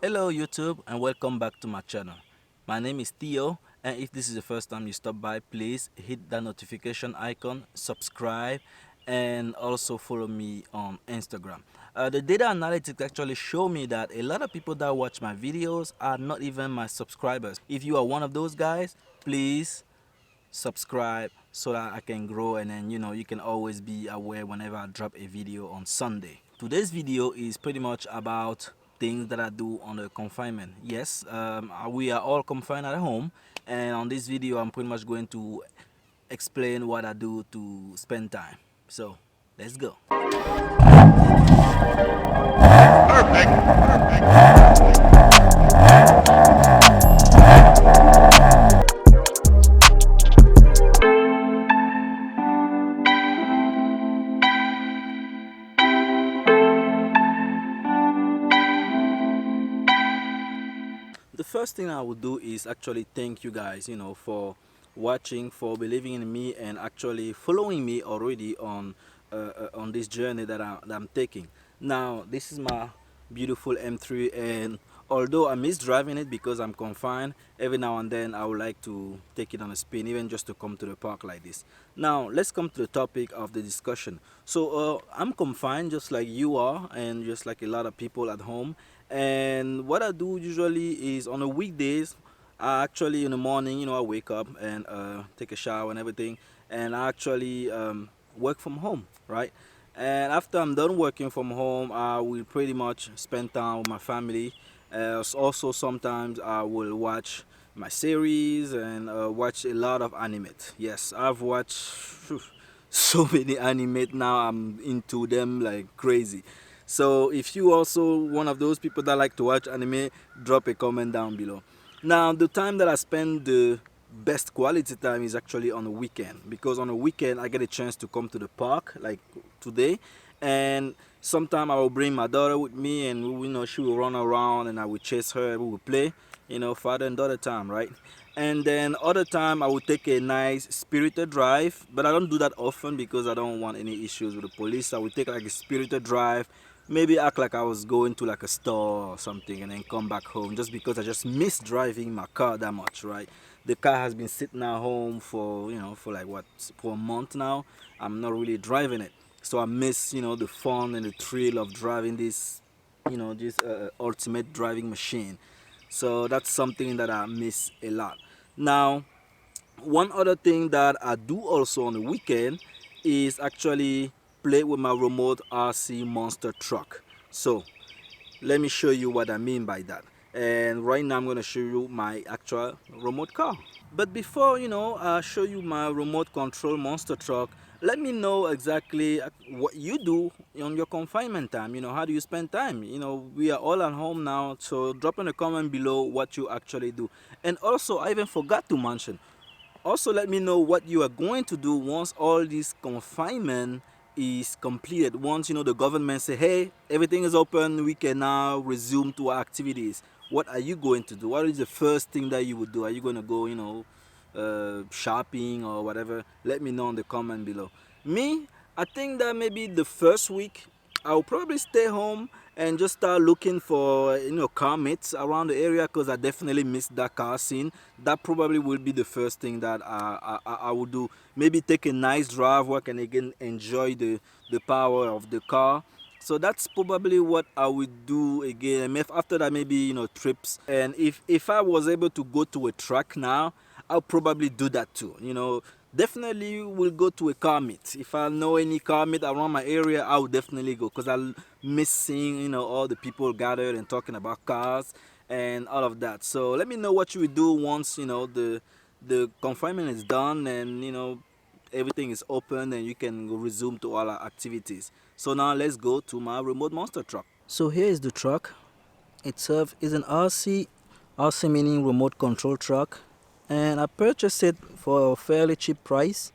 Hello YouTube and welcome back to my channel. My name is Theo, and if this is the first time you stop by, please hit that notification icon, subscribe, and also follow me on Instagram. The data analytics actually show me that a lot of people that watch my videos are not even my subscribers. If you are one of those guys, please subscribe so that I can grow, and then you can always be aware whenever I drop a video on Sunday. Today's video is pretty much about things that I do on the confinement. Yes, we are all confined at home, and on this video I'm pretty much going to explain what I do to spend time. So let's go. The first thing I would do is actually thank you guys, for watching, for believing in me, and actually following me already on this journey that I'm taking. Now, this is my beautiful M3, and although I miss driving it because I'm confined, every now and then I would like to take it on a spin, even just to come to the park like this. Now, let's come to the topic of the discussion. So, I'm confined just like you are, and just like a lot of people at home. And what I do usually is on the weekdays, I actually in the morning, I wake up and take a shower and everything, and I actually work from home, right? And after I'm done working from home, I will pretty much spend time with my family. Also, sometimes I will watch my series and watch a lot of anime. Yes, I've watched so many anime now. I'm into them like crazy. So if you also one of those people that like to watch anime, drop a comment down below. Now, the time that I spend the best quality time is actually on the weekend, because on the weekend I get a chance to come to the park like today, and sometime I will bring my daughter with me, and she will run around and I will chase her and we will play, father and daughter time, right? And then other time I will take a nice spirited drive, but I don't do that often because I don't want any issues with the police. I will take like a spirited drive, maybe act like I was going to like a store or something, and then come back home, just because I just miss driving my car that much, right? The car has been sitting at home for for like what, for a month now. I'm not really driving it, so I miss the fun and the thrill of driving this ultimate driving machine. So that's something that I miss a lot. Now, one other thing that I do also on the weekend is actually play with my remote RC monster truck. So let me show you what I mean by that. And right now I'm going to show you my actual remote car. But before I show you my remote control monster truck, let me know exactly what you do on your confinement time. How do you spend time? We are all at home now, so drop in a comment below what you actually do. And also, I even forgot to mention, also let me know what you are going to do once all this confinement is completed. Once the government say, hey, everything is open, we can now resume to our activities. What are you going to do? What is the first thing that you would do? Are you going to go shopping or whatever? Let me know in the comment below. Me, I think that maybe the first week I'll probably stay home and just start looking for car mates around the area, because I definitely miss that car scene. That probably will be the first thing that I will do. Maybe take a nice drive where I can again enjoy the power of the car. So that's probably what I would do again. And after that, maybe trips. And if I was able to go to a track now, I'll probably do that too. Definitely will go to a car meet. If I know any car meet around my area, I will definitely go, because I miss seeing all the people gathered and talking about cars and all of that. So let me know what you will do once the confinement is done, and everything is open and you can resume to all our activities. So now let's go to my remote monster truck. So here is the truck itself. Is an RC meaning remote control truck, and I purchased it for a fairly cheap price.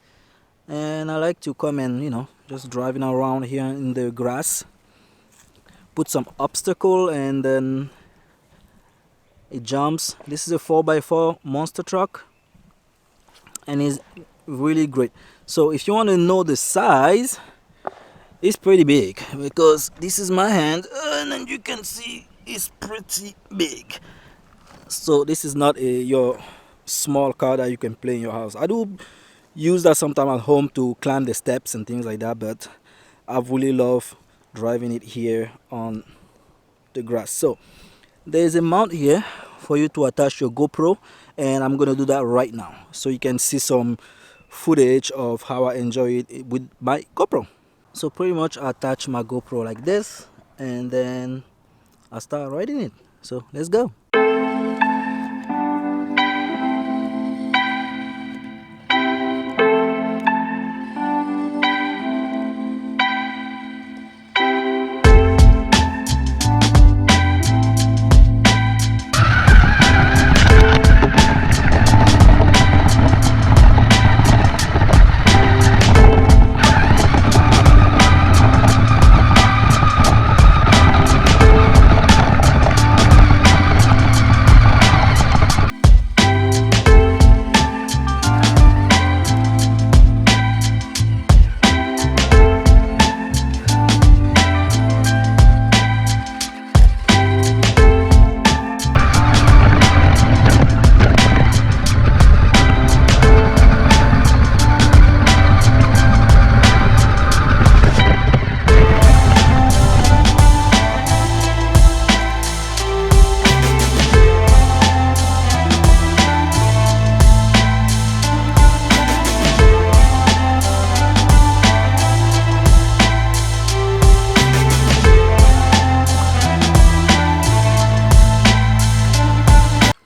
And I like to come and just driving around here in the grass, put some obstacle, and then it jumps. This is a 4x4 monster truck, and it's really great. So if you want to know the size, it's pretty big, because this is my hand, and then you can see is pretty big. So this is not your small car that you can play in your house. I do use that sometimes at home to climb the steps and things like that, but I really love driving it here on the grass. So there's a mount here for you to attach your GoPro, and I'm gonna do that right now so you can see some footage of how I enjoy it with my GoPro. So pretty much I attach my GoPro like this, and then I start riding it. So let's go.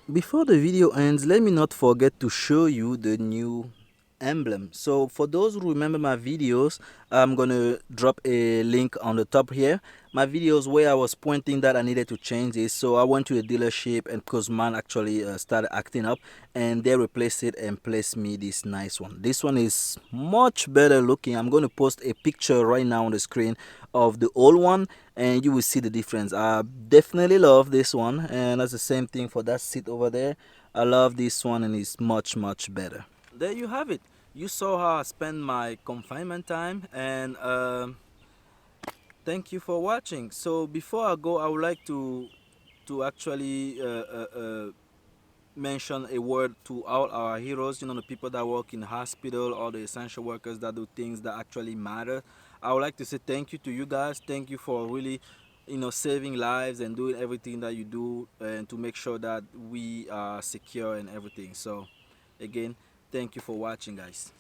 Before the video ends, let me not forget to show you the new emblem. So for those who remember my videos, I'm gonna drop a link on the top here. My videos where I was pointing that I needed to change this, so I went to a dealership, and because mine actually started acting up, and they replaced it and placed me this nice one. This one is much better looking. I'm going to post a picture right now on the screen of the old one, and you will see the difference. I definitely love this one, and that's the same thing for that seat over there. I love this one, and it's much better. There you have it. You saw how I spend my confinement time, and thank you for watching. So before I go, I would like to actually mention a word to all our heroes, the people that work in the hospital, all the essential workers that do things that actually matter. I would like to say thank you to you guys. Thank you for really saving lives and doing everything that you do, and to make sure that we are secure and everything. So again, thank you for watching, guys.